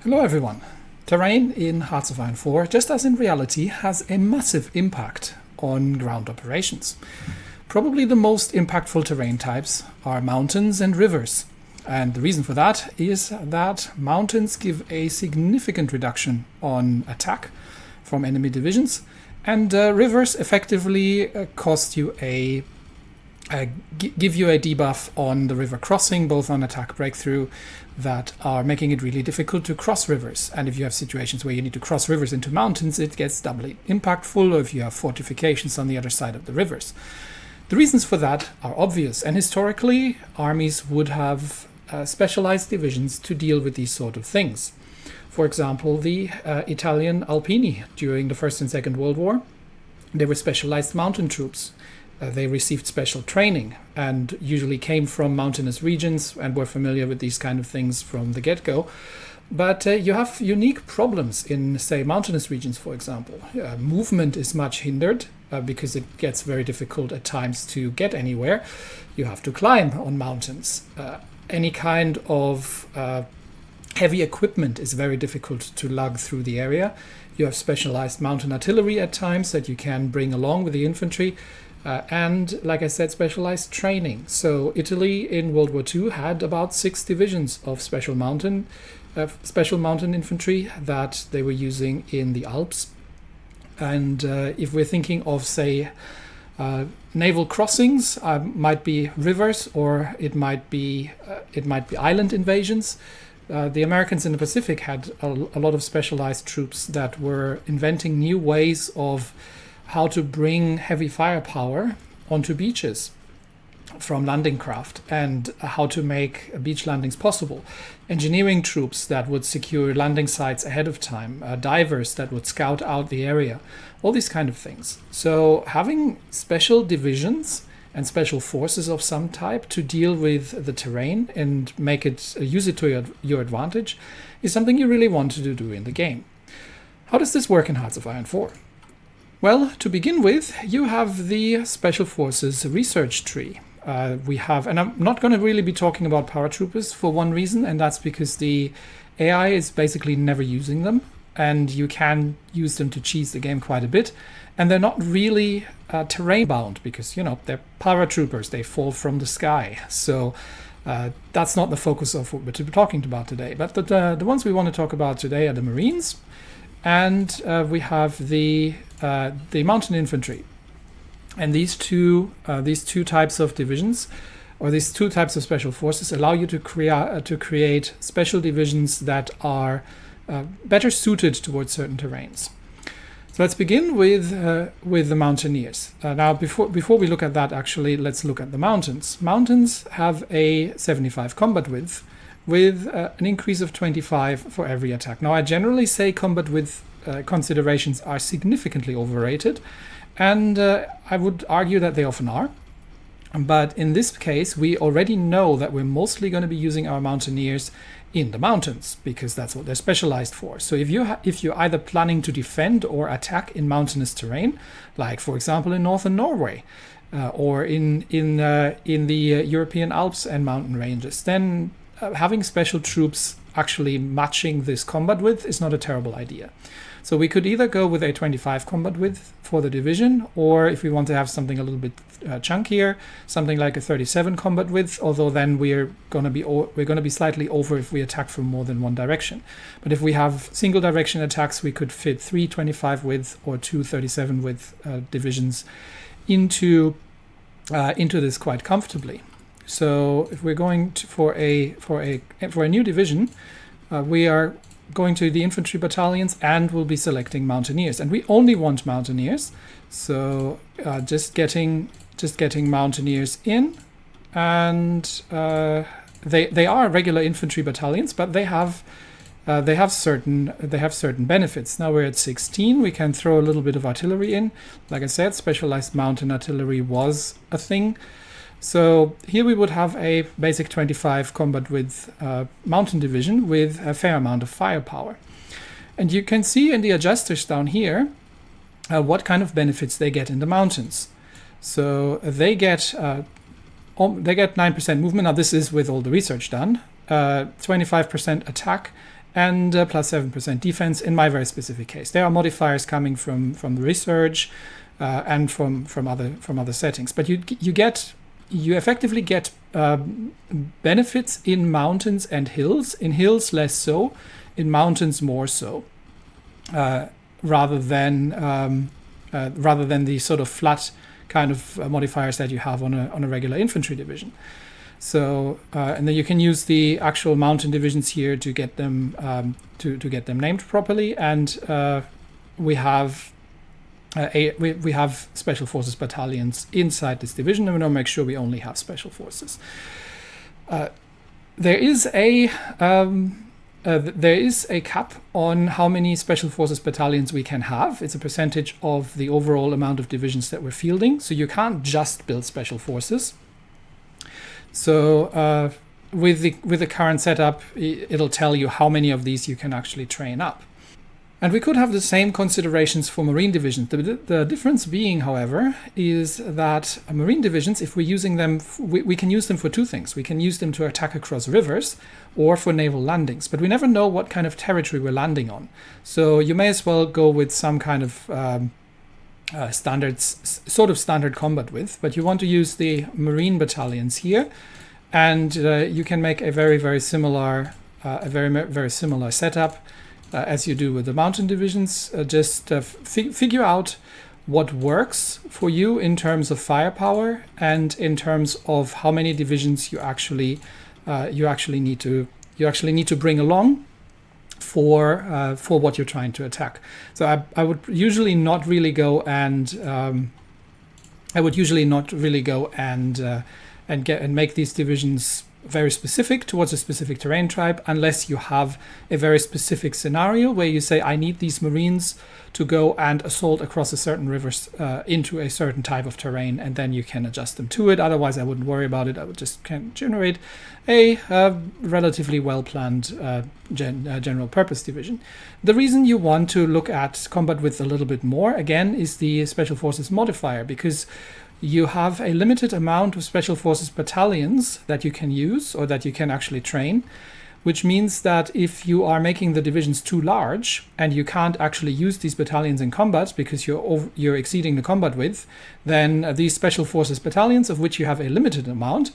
Hello everyone. Terrain in Hearts of Iron 4, just as in reality, has a massive impact on ground operations. Probably the most impactful terrain types are mountains and rivers. And the reason for that is that mountains give a significant reduction on attack from enemy divisions, and rivers effectively give you a debuff on the river crossing, both on attack breakthrough, that are making it really difficult to cross rivers. And if you have situations where you need to cross rivers into mountains, it gets doubly impactful, or if you have fortifications on the other side of the rivers. The reasons for that are obvious, and historically armies would have specialized divisions to deal with these sort of things. For example, the Italian Alpini during the First and Second World War, they were specialized mountain troops. They received special training and usually came from mountainous regions and were familiar with these kind of things from the get-go. But you have unique problems in, say, mountainous regions, for example. Movement is much hindered because it gets very difficult at times to get anywhere. You have to climb on mountains. Any kind of heavy equipment is very difficult to lug through the area. You have specialized mountain artillery at times that you can bring along with the infantry. And, like I said, specialized training. So Italy in World War II had about 6 divisions of special mountain infantry that they were using in the Alps. And if we're thinking of, say, naval crossings, might be rivers, or it might be island invasions. The Americans in the Pacific had a lot of specialized troops that were inventing new ways of how to bring heavy firepower onto beaches from landing craft, and how to make beach landings possible. Engineering troops that would secure landing sites ahead of time, divers that would scout out the area, all these kind of things. So having special divisions and special forces of some type to deal with the terrain and use it to your advantage is something you really want to do in the game. How does this work in Hearts of Iron 4? Well, to begin with, you have the Special Forces research tree. And I'm not going to really be talking about paratroopers for one reason, and that's because the AI is basically never using them, and you can use them to cheese the game quite a bit. And they're not really terrain bound because, they're paratroopers, they fall from the sky. So that's not the focus of what we're talking about today. But the ones we want to talk about today are the Marines, and we have the mountain infantry. And these two types of divisions, or these two types of special forces, allow you to create special divisions that are better suited towards certain terrains. So let's begin with the mountaineers. Now, before we look at that, actually, let's look at the mountains. Mountains have a 75 combat width with an increase of 25 for every attack. Now, I generally say combat width considerations are significantly overrated, and I would argue that they often are. But in this case, we already know that we're mostly going to be using our mountaineers in the mountains because that's what they're specialized for. So if you're either planning to defend or attack in mountainous terrain, like for example in northern Norway, or in the European Alps and mountain ranges, then having special troops actually matching this combat width is not a terrible idea. So we could either go with a 25 combat width for the division, or if we want to have something a little bit chunkier, something like a 37 combat width, although then we're going to be slightly over if we attack from more than one direction. But if we have single direction attacks, we could fit 3 25 width or 2 37 width divisions into this quite comfortably. So if we're going for a new division, we are going to the infantry battalions and we'll be selecting mountaineers, and we only want mountaineers. So just getting mountaineers in, and they are regular infantry battalions, but they have certain benefits. Now we're at 16. We can throw a little bit of artillery in. Like I said, specialized mountain artillery was a thing. So here we would have a basic 25 combat width mountain division with a fair amount of firepower. And you can see in the adjusters down here what kind of benefits they get in the mountains. So they get 9% movement. Now this is with all the research done. 25% attack and plus 7% defense in my very specific case. There are modifiers coming from the research and from other settings, but you effectively get benefits in mountains and hills. In hills less so, in mountains more so, rather than the sort of flat kind of modifiers that you have on a regular infantry division. So and then you can use the actual mountain divisions here to get them to get them named properly, and we have we have special forces battalions inside this division, and we want to make sure we only have special forces. There is a cap on how many special forces battalions we can have. It's a percentage of the overall amount of divisions that we're fielding. So you can't just build special forces. So with the current setup, it'll tell you how many of these you can actually train up. And we could have the same considerations for marine divisions. The difference being, however, is that marine divisions, if we're using them, we can use them for two things. We can use them to attack across rivers or for naval landings, but we never know what kind of territory we're landing on. So you may as well go with some kind of standard combat width, but you want to use the marine battalions here, and you can make a very similar setup as you do with the mountain divisions. Just figure out what works for you in terms of firepower and in terms of how many divisions you actually need to bring along for what you're trying to attack. So I would usually not really go and make these divisions very specific towards a specific terrain type, unless you have a very specific scenario where you say, I need these Marines to go and assault across a certain river into a certain type of terrain, and then you can adjust them to it. Otherwise, I wouldn't worry about it. I would just generate a relatively well-planned general purpose division. The reason you want to look at combat width a little bit more, again, is the Special Forces modifier, because you have a limited amount of Special Forces battalions that you can use or that you can actually train, which means that if you are making the divisions too large and you can't actually use these battalions in combat because you're exceeding the combat width, then these Special Forces battalions, of which you have a limited amount,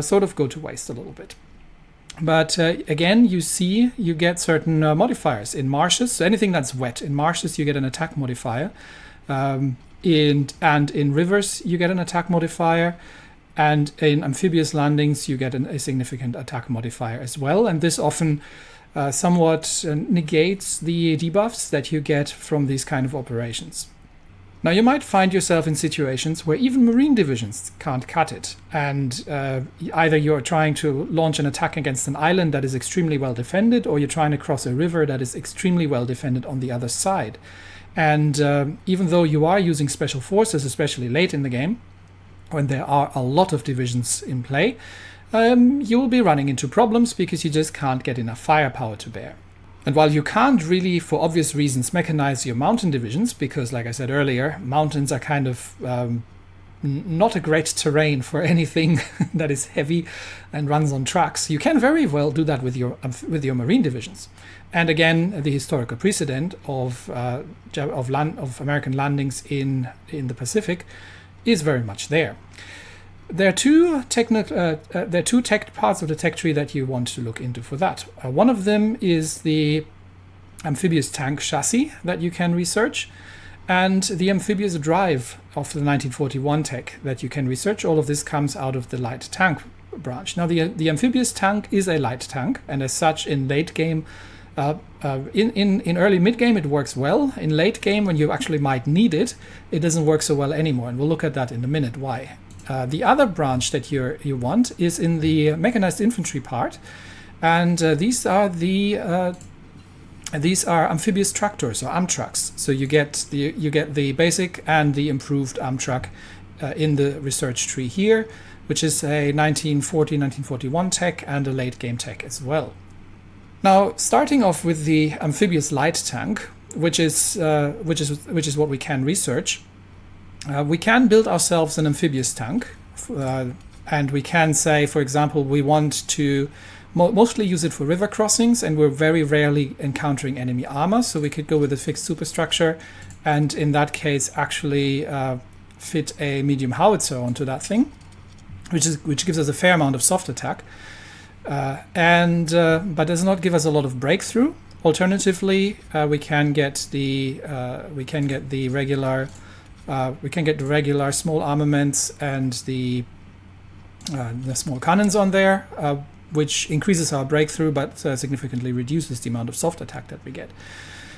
sort of go to waste a little bit. But again, you get certain modifiers in marshes. So anything that's wet. In marshes, you get an attack modifier. In rivers, you get an attack modifier, and in amphibious landings, you get a significant attack modifier as well. And this often somewhat negates the debuffs that you get from these kind of operations. Now, you might find yourself in situations where even marine divisions can't cut it, and either you're trying to launch an attack against an island that is extremely well defended, or you're trying to cross a river that is extremely well defended on the other side. And even though you are using special forces, especially late in the game, when there are a lot of divisions in play, you will be running into problems because you just can't get enough firepower to bear. And while you can't really, for obvious reasons, mechanize your mountain divisions, because like I said earlier, mountains are kind of not a great terrain for anything that is heavy and runs on tracks, you can very well do that with your marine divisions. And again, the historical precedent of American landings in the Pacific is very much there. There are two tech parts of the tech tree that you want to look into for that. One of them is the amphibious tank chassis that you can research, and the amphibious drive of the 1941 tech that you can research. All of this comes out of the light tank branch. Now, the amphibious tank is a light tank, and as such, in late game, in early mid-game it works well. In late game, when you actually might need it, it doesn't work so well anymore, and we'll look at that in a minute why. The other branch that you want is in the mechanized infantry part, and these are amphibious tractors or Amtrucks. So you get the basic and the improved Amtruck in the research tree here, which is a 1940-1941 tech and a late game tech as well. Now, starting off with the amphibious light tank, which is what we can research. We can build ourselves an amphibious tank, and we can say, for example, we want to mostly use it for river crossings, and we're very rarely encountering enemy armor, so we could go with a fixed superstructure, and in that case actually fit a medium howitzer onto that thing, which gives us a fair amount of soft attack, but does not give us a lot of breakthrough. Alternatively, we can get the regular small armaments and the small cannons on there, which increases our breakthrough but significantly reduces the amount of soft attack that we get.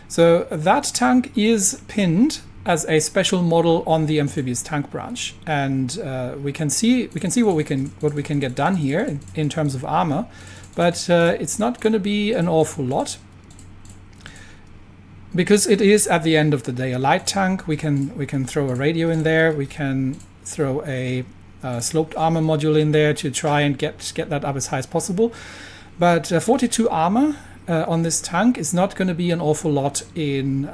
So that tank is pinned as a special model on the amphibious tank branch, and we can see what we can get done here in terms of armor, but it's not going to be an awful lot, because it is at the end of the day a light tank. We can throw a radio in there, we can throw a sloped armor module in there to try and get that up as high as possible, but 42 armor on this tank is not going to be an awful lot in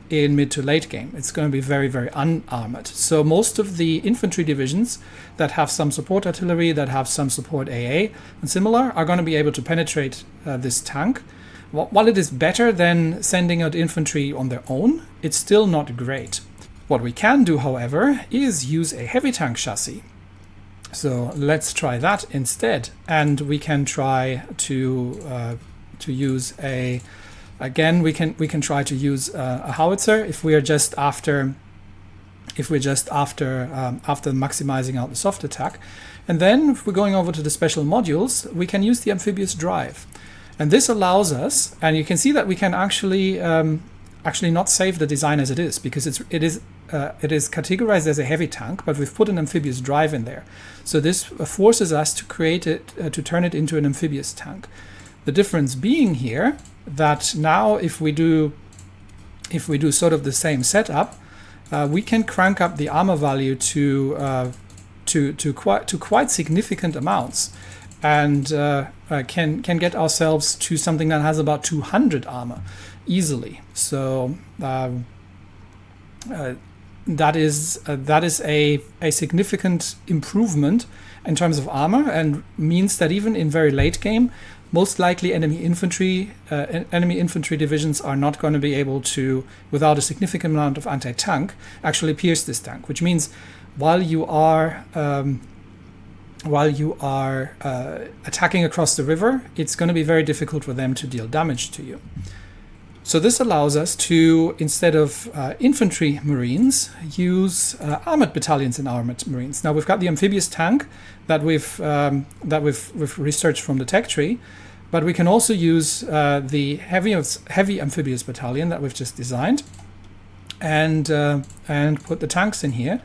mid to late game. It's going to be very, very unarmored. So most of the infantry divisions that have some support artillery, that have some support AA and similar, are going to be able to penetrate this tank. While it is better than sending out infantry on their own, it's still not great. What we can do, however, is use a heavy tank chassis. So let's try that instead, and we can try to use a. Again, we can try to use a howitzer if we're just after maximizing out the soft attack, and then if we're going over to the special modules, we can use the amphibious drive, and this allows us. And you can see that we can actually not save the design as it is, because it is categorized as a heavy tank, but we've put an amphibious drive in there. So this forces us to create it to turn it into an amphibious tank. The difference being here that now if we do sort of the same setup, we can crank up the armor value to quite significant amounts, and can get ourselves to something that has about 200 armor easily. So that is a significant improvement in terms of armor, and means that even in very late game, most likely enemy infantry divisions are not going to be able to, without a significant amount of anti-tank, actually pierce this tank. Which means while you are attacking across the river, it's going to be very difficult for them to deal damage to you. So this allows us to, instead of infantry marines, use armored battalions and armored marines. Now we've got the amphibious tank that we've researched from the tech tree, but we can also use the heavy amphibious battalion that we've just designed, and put the tanks in here.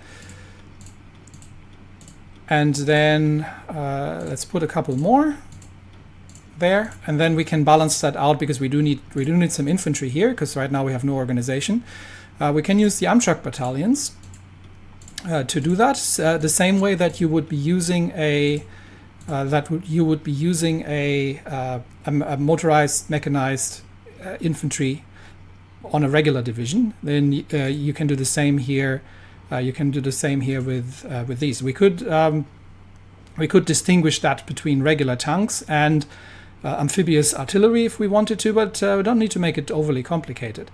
And then let's put a couple more there, and then we can balance that out, because we do need some infantry here, because right now we have no organization. We can use the Amtrak battalions to do that, the same way that you would be using a motorized mechanized infantry on a regular division. Then you can do the same here. You can do the same here with these. We could distinguish that between regular tanks and amphibious artillery if we wanted to, but we don't need to make it overly complicated.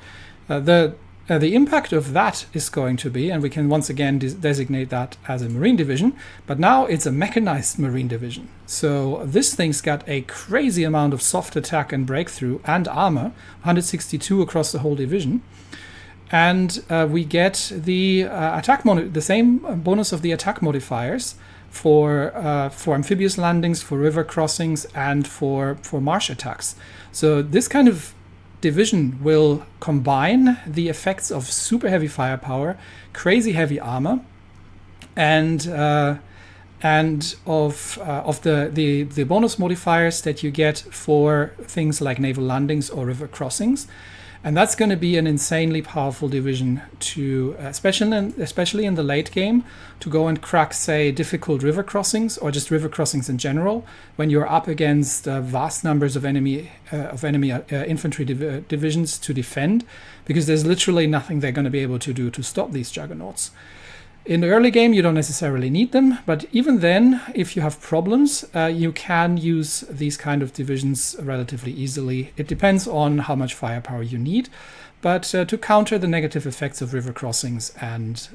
The impact of that is going to be, and we can once again designate that as a marine division, but now it's a mechanized marine division. So this thing's got a crazy amount of soft attack and breakthrough and armor, 162 across the whole division. And we get the the same bonus of the attack modifiers for amphibious landings, for river crossings, and for marsh attacks. So this kind of division will combine the effects of super heavy firepower, crazy heavy armor, and of the bonus modifiers that you get for things like naval landings or river crossings. And that's going to be an insanely powerful division to, especially in the late game, to go and crack, say, difficult river crossings, or just river crossings in general, when you're up against vast numbers of enemy infantry divisions to defend, because there's literally nothing they're going to be able to do to stop these juggernauts. In the early game, you don't necessarily need them, but even then, if you have problems, you can use these kind of divisions relatively easily. It depends on how much firepower you need, but to counter the negative effects of river crossings and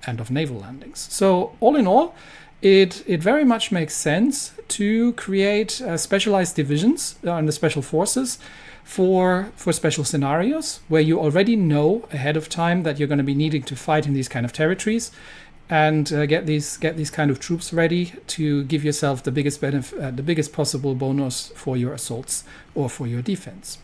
of naval landings. So all in all, it very much makes sense to create specialized divisions and the special forces for special scenarios where you already know ahead of time that you're going to be needing to fight in these kind of territories, and get these kind of troops ready to give yourself the biggest benefit, the biggest possible bonus for your assaults or for your defense.